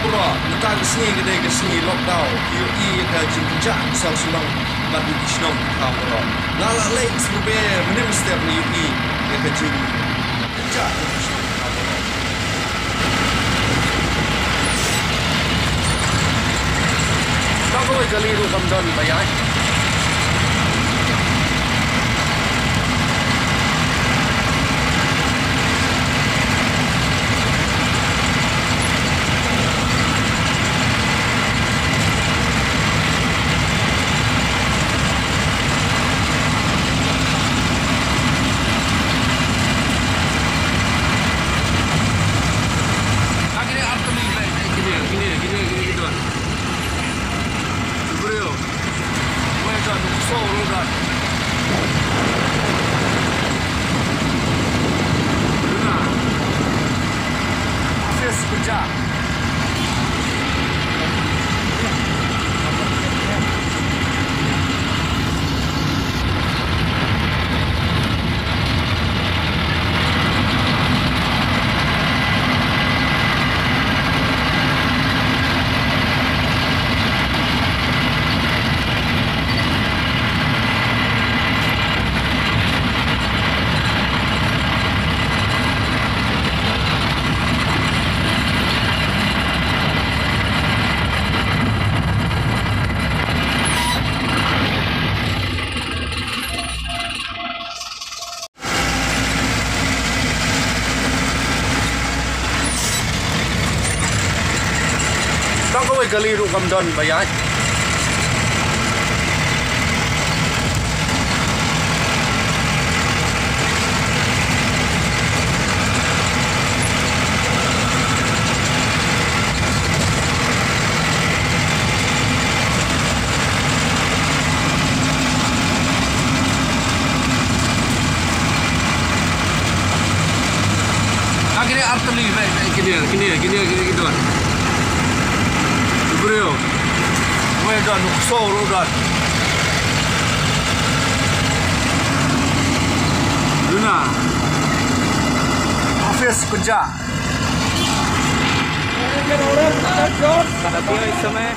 bro letak sini kedai ke sini lockdown UI ke jingkujak sok sunang batu isnom kau bro lala lek serbe menim setiap ni UI ya ke jingkujak isnom kau bro kau boleh kali ru kamdan bayar kali ru kamdan bayar akhirnya arteri gini tuan bro weh dan soro dan Luna office kerja अभी इस समय